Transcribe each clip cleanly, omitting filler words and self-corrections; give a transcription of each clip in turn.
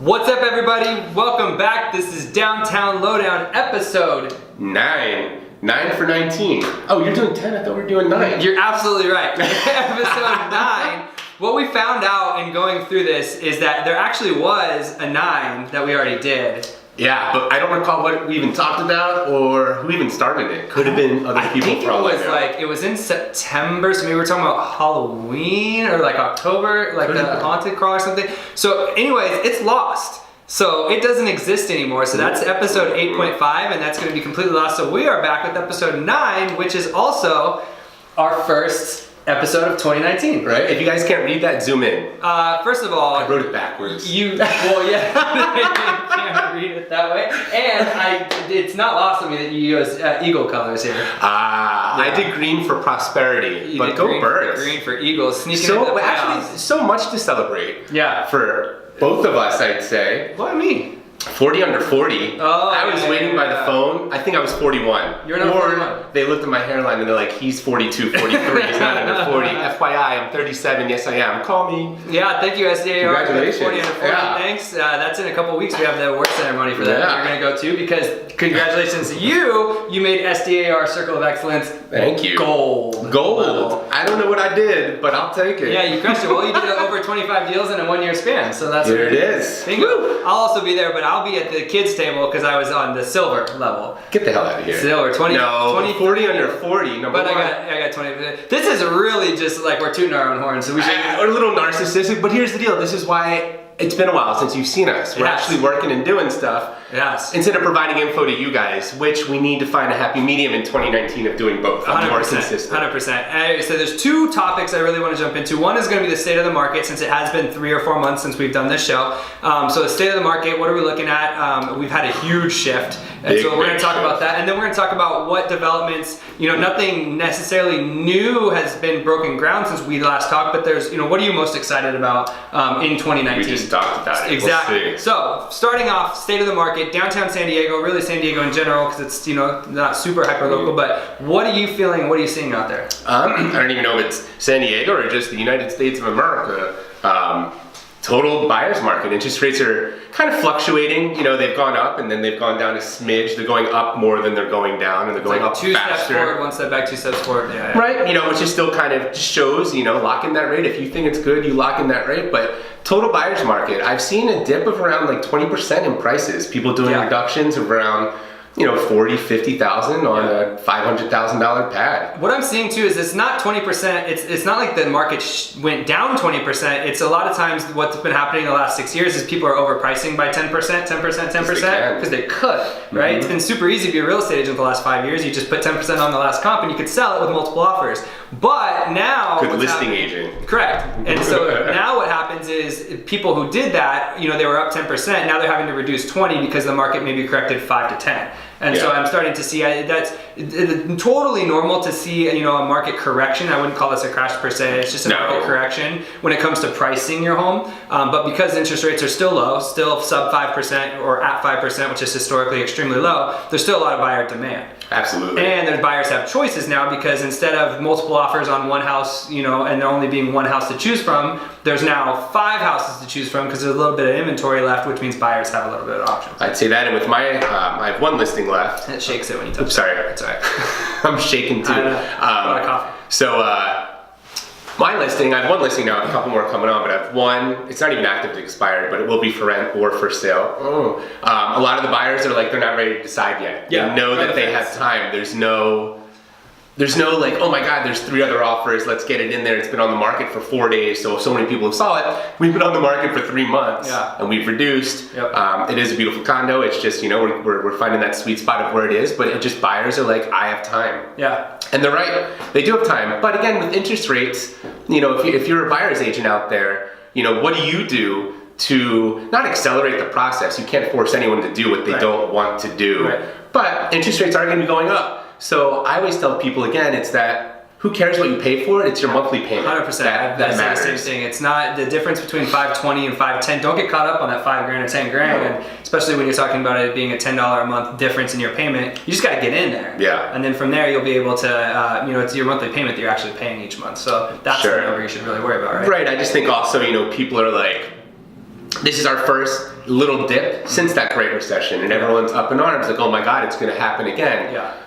What's up, everybody? Welcome back. This is Downtown Lowdown episode 9 for 19. Oh, you're doing 10? I thought we were doing 9. You're absolutely right. Episode 9. What we found out in going through this is that there actually was a 9 that we already did. Yeah, but I don't recall what we even talked about or who even started it. Could have been other people. I think it was in September, so maybe we're talking about Halloween or like October, like the haunted crawl or something. So anyways, it's lost. So it doesn't exist anymore. So that's episode 8.5, and that's going to be completely lost. So we are back with episode 9, which is also our first episode of 2019. Right? If you guys can't read that, zoom in. First of all, I wrote it backwards. You can't read it that way. And it's not lost on me that you use eagle colors here. I did green for prosperity, but go Birds. Green for Eagles, sneaking into the playoffs. Actually, so much to celebrate. Yeah. For both of us, I'd say. What, me? 40 under 40. Oh, I was waiting by the phone. I think I was 41. You're not 41. They looked at my hairline and they're like, he's 42, 43, he's not under 40. FYI, I'm 37, yes I am. Call me. Yeah, thank you, SDAR. Congratulations. 40 under 40, yeah. Thanks. That's in a couple weeks. We have the award ceremony for that you're going to go to, because congratulations to you. You made SDAR Circle of Excellence. Thank you. Gold. Level. I don't know what I did, but I'll take it. Yeah, you crushed it. Well, you did over 25 deals in a 1-year span, so that's there it is. Bingo. I'll also be there, but I'll be at the kids' table because I was on the silver level. Get the hell out of here. Silver, 20. No, 20, 40 under 40. Number but one. I got 20. This is really just like we're tooting our own horn, so we should. We're a little narcissistic, but here's the deal. This is why it's been a while since you've seen us. We're actually working and doing stuff. Yes. Instead of providing info to you guys, which we need to find a happy medium in 2019 of doing both. 100%, more consistent. 100%. So there's 2 topics I really want to jump into. One is going to be the state of the market, since it has been 3 or 4 months since we've done this show. So the state of the market, what are we looking at? We've had a huge shift. And so we're going to talk about that. And then we're going to talk about what developments, nothing necessarily new has been broken ground since we last talked, but there's, what are you most excited about in 2019? We just talked about it. Exactly. We'll see. So starting off, state of the market, downtown San Diego, really San Diego in general, because it's, not super hyper local, but what are you feeling? What are you seeing out there? I don't even know if it's San Diego or just the United States of America. Total buyer's market. Interest rates are kind of fluctuating. They've gone up and then they've gone down a smidge. They're going up more than they're going down, and they're going up 2 faster. steps forward, 1 step back, 2 steps forward. Yeah. Right. Which is still kind of shows, lock in that rate. If you think it's good, you lock in that rate. But total buyer's market, I've seen a dip of around like 20% in prices. People doing reductions of around 40, 50,000 on a $500,000 pad. What I'm seeing too is it's not 20%. It's not like the market went down 20%. It's a lot of times what's been happening in the last 6 years is people are overpricing by 10%, because they could, right? It's been super easy to be a real estate agent the last 5 years. You just put 10% on the last comp and you could sell it with multiple offers. But now, good listing agent. Correct. And so now what happens is people who did that, they were up 10%. Now they're having to reduce 20 because the market maybe corrected 5 to 10. And so I'm starting to see that's totally normal to see, a market correction. I wouldn't call this a crash per se. It's just a market correction when it comes to pricing your home. But because interest rates are still low, still sub 5% or at 5%, which is historically extremely low, there's still a lot of buyer demand. Absolutely. And the buyers have choices now, because instead of multiple offers on one house, and there only being one house to choose from, there's now 5 houses to choose from because there's a little bit of inventory left, which means buyers have a little bit of options. I'd say that, and with my, I have 1 listing left. It shakes it when you touch it. Sorry. It's all right. I'm shaking too. I know. A lot of coffee. So, my listing, I have 1 listing now, a couple more coming on, but I have 1, it's not even active to expire, but it will be for rent or for sale. A lot of the buyers are like, they're not ready to decide yet. Yeah, they know that they have time. There's no like, oh my God, there's 3 other offers, let's get it in there. It's been on the market for 4 days, so many people have saw it. We've been on the market for 3 months, and we've reduced. It is a beautiful condo. It's just, we're finding that sweet spot of where it is, but it just, buyers are like, I have time. Yeah. And they're right, they do have time. But again, with interest rates, if you're a buyer's agent out there, what do you do to not accelerate the process? You can't force anyone to do what they don't want to do. Right. But interest rates are going to be going up. So I always tell people, again, it's that who cares what you pay for? It's your monthly payment. 100%. That matters. The same thing. It's not the difference between $520 and $510. Don't get caught up on that $5 grand or $10 grand, and especially when you're talking about it being a $10 a month difference in your payment. You just got to get in there. Yeah. And then from there, you'll be able to, it's your monthly payment that you're actually paying each month. So that's the number you should really worry about, right? Right. I just think also, people are like, this is our first little dip since that Great Recession, and everyone's up in arms, like, oh my God, it's going to happen again. Yeah.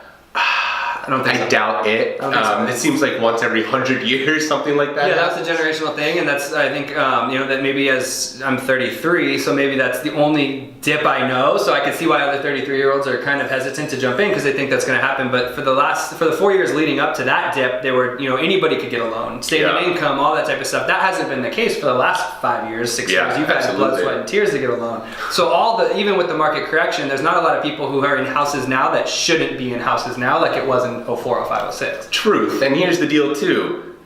I doubt it. It seems like once every 100 years, something like that. Yeah, that's a generational thing, and that's, I think, that maybe as I'm 33, so maybe that's the only dip I know. So I can see why other 33-year-olds are kind of hesitant to jump in because they think that's going to happen. But for the 4 years leading up to that dip, they were, anybody could get a loan, statement income, all that type of stuff. That hasn't been the case for the last 5 years, 6 years. You've had blood, sweat, and tears to get a loan. So even with the market correction, there's not a lot of people who are in houses now that shouldn't be in houses now, like it was in 04, 05, 06. Truth. And here's the deal too.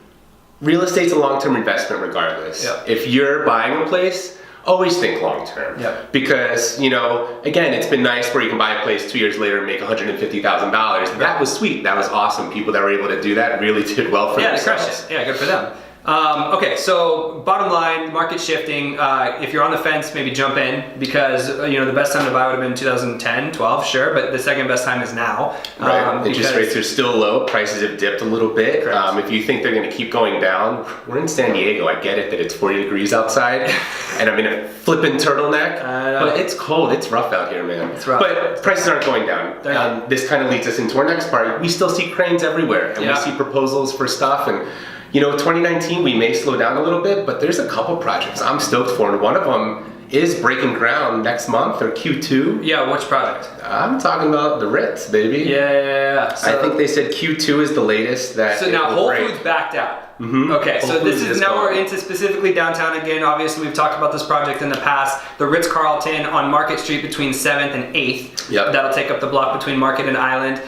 Real estate's a long-term investment regardless. Yep. If you're buying a place, always think long-term. Yep. Because, again, it's been nice where you can buy a place 2 years later and make $150,000. That was sweet. That was awesome. People that were able to do that really did well for themselves. Yeah, they crushed it. Yeah, good for them. Okay, so bottom line, market shifting. If you're on the fence, maybe jump in because the best time to buy would have been 2010, 12, sure, but the second best time is now. Right. Interest rates are still low. Prices have dipped a little bit. If you think they're going to keep going down, we're in San Diego. I get it that it's 40 degrees outside, and I'm in a flippin' turtleneck. But it's cold. It's rough out here, man. It's rough. But prices aren't going down. This kind of leads us into our next part. We still see cranes everywhere, and we see proposals for stuff and. 2019 we may slow down a little bit, but there's a couple projects I'm stoked for, and one of them is breaking ground next month or Q2. Yeah, which project? I'm talking about the Ritz, baby. Yeah. So, I think they said Q2 is the latest that. So now Whole Foods backed out. Mm-hmm. Okay, so this is now we're into specifically downtown again. Obviously, we've talked about this project in the past. The Ritz-Carlton on Market Street between 7th and 8th. Yep. That'll take up the block between Market and Island.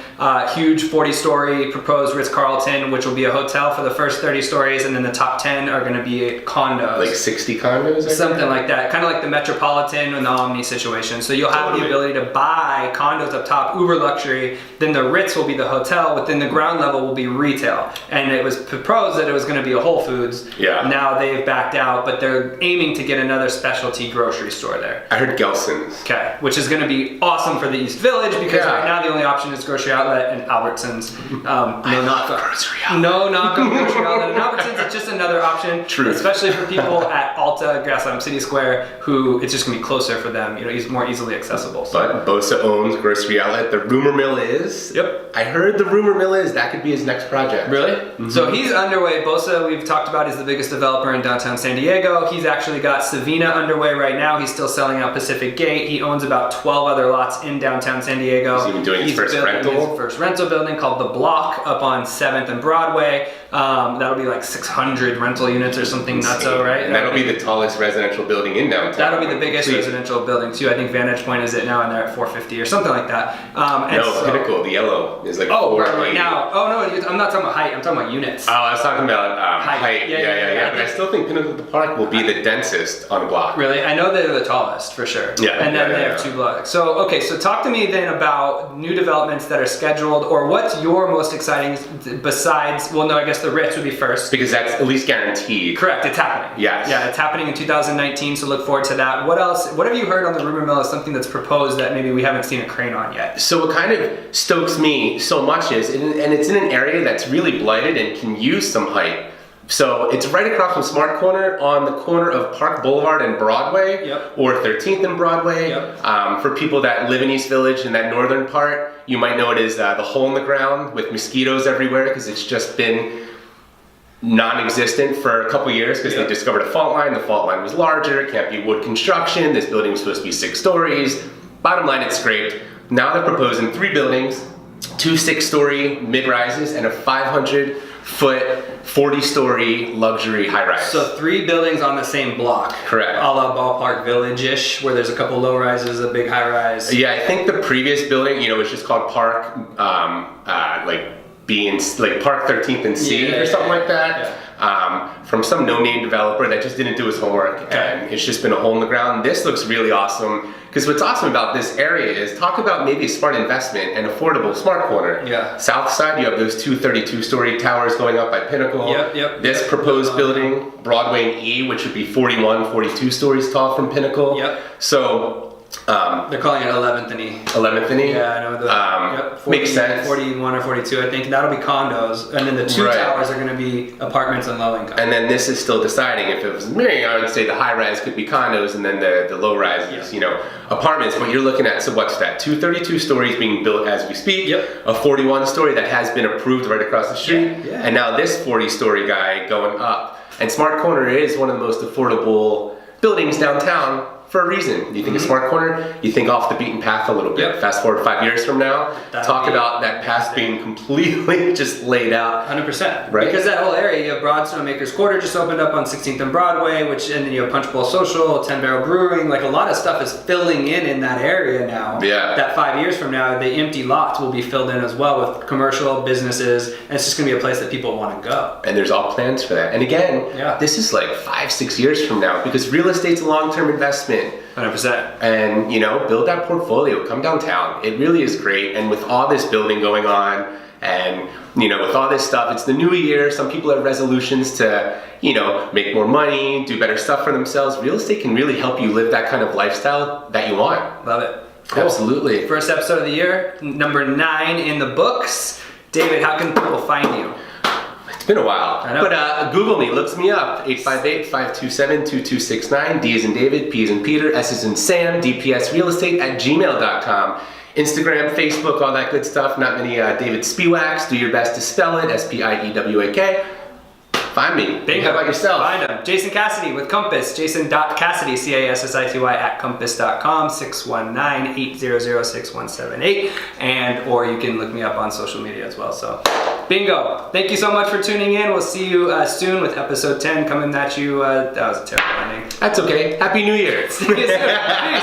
Huge 40-story proposed Ritz-Carlton, which will be a hotel for the first 30 stories, and then the top 10 are going to be condos. Like 60 condos? Something like that. Kind of like the Metropolitan and the Omni situation. So you'll have the ability to buy condos up top, uber luxury. Then the Ritz will be the hotel. Within the ground level will be retail. And it was proposed that it was going to be a Whole Foods. Yeah. Now they've backed out, but they're aiming to get another specialty grocery store there. I heard Gelson's. Okay, which is going to be awesome for the East Village because right now the only option is grocery outlet and Albertsons. No knock on grocery outlet. No knock on grocery outlet and Albertsons. It's just another option. True. Especially for people at Alta, Gaslamp City Square, who it's just going to be closer for them. It's more easily accessible. So. But Bosa owns grocery outlet. The rumor mill is. Yep. I heard the rumor mill is that could be his next project. Really? Mm-hmm. So he's underway. Bosa, we've talked about, is the biggest developer in downtown San Diego. He's actually got Savina underway right now. He's still selling out Pacific Gate. He owns about 12 other lots in downtown San Diego. He's even doing his first rental. His first rental building called The Block up on 7th and Broadway. That'll be like 600 rental units or something nutso, right? And that'll be the tallest residential building in downtown. That'll be the biggest residential building too. I think Vantage Point is it now, and they're at 450 or something like that. Pinnacle, the yellow is like. Right now. Oh no, I'm not talking about height. I'm talking about units. Oh, I was talking about height. Yeah. But I still think Pinnacle the Park will be the densest on the block. Really? I know they're the tallest for sure. Yeah. And then they have 2 blocks. So talk to me then about new developments that are scheduled, or what's your most exciting besides? Well, no, I guess the Ritz would be first because that's at least guaranteed. Correct. It's happening. Yes. Yeah, it's happening in 2019. So look forward to that. What else? What have you heard on the rumor mill as something that's proposed that maybe we haven't seen a crane on yet? So what kind of stokes me so much is, and it's in an area that's really blighted and can use some height. So it's right across from Smart Corner on the corner of Park Boulevard and Broadway, or 13th and Broadway. For people that live in East Village in that northern part, you might know it as the hole in the ground with mosquitoes everywhere because it's just been non-existent for a couple years because they discovered a fault line. The fault line was larger, can't be wood construction. This building was supposed to be 6 stories. Bottom line, it's scraped. Now they're proposing 3 buildings, 2 6-story mid-rises and a 500-foot 40-story luxury high-rise. So 3 buildings on the same block. Correct. A la Ballpark Village-ish, where there's a couple low-rises, a big high-rise. Yeah, I think the previous building, it's just called Park, B and like Park 13th and C or something like that. From some no-name developer that just didn't do his homework, and it's just been a hole in the ground. This looks really awesome because what's awesome about this area is talk about maybe a smart investment and affordable Smart Corner. South side, you have those 2 32-story towers going up by Pinnacle. This proposed building, Broadway and E, which would be 41, 42 stories tall from Pinnacle. So They're calling it 11th and E. 11th and E? Yeah, I know. Yep, 40, Makes sense. 41 or 42, I think. That'll be condos. And then the two Right. towers are going to be apartments and low income. And then this is still deciding. If it was me, I would say the high rise could be condos, and then the low rise is, apartments. But you're looking at, so what's that? 232 stories being built as we speak. Yep. A 41 story that has been approved right across the street. Yeah. And now this 40 story guy going up. And Smart Corner is one of the most affordable buildings downtown for a reason. You think of Smart Corner, you think off the beaten path a little bit. Yep. Fast forward 5 years from now, That'd talk be about that path being completely just laid out. 100%. Right. Because that whole area, you have Broadstone Makers Quarter just opened up on 16th and Broadway, and then you have Punch Bowl Social, 10 Barrel Brewing. Like a lot of stuff is filling in that area now. Yeah. That 5 years from now, the empty lots will be filled in as well with commercial businesses, and it's just going to be a place that people want to go. And there's all plans for that. And again, this is like 5-6 years from now, because real estate's a long-term investment. 100%. And build that portfolio, come downtown. It really is great. And with all this building going on, and with all this stuff, it's the new year. Some people have resolutions to make more money, do better stuff for themselves. Real estate can really help you live that kind of lifestyle that you want. Love it. Cool. Absolutely. First episode of the year, number 9 in the books. David, how can people find you? It's been a while. I know. But Google me, looks me up. 858-527-2269. D as in David, P as in Peter, S as in Sam, dpsrealestate@gmail.com. Instagram, Facebook, all that good stuff. Not many David Spiewaks. Do your best to spell it. Spiewak. Find me. Bingo. How about yourself? Find him. Jason Cassity with Compass. Jason.Cassity, Cassity @compass.com, 619-800-6178. Or you can look me up on social media as well. So, bingo. Thank you so much for tuning in. We'll see you soon with episode 10 coming at you. That was a terrible ending. That's okay. Happy New Year. See you soon. Peace.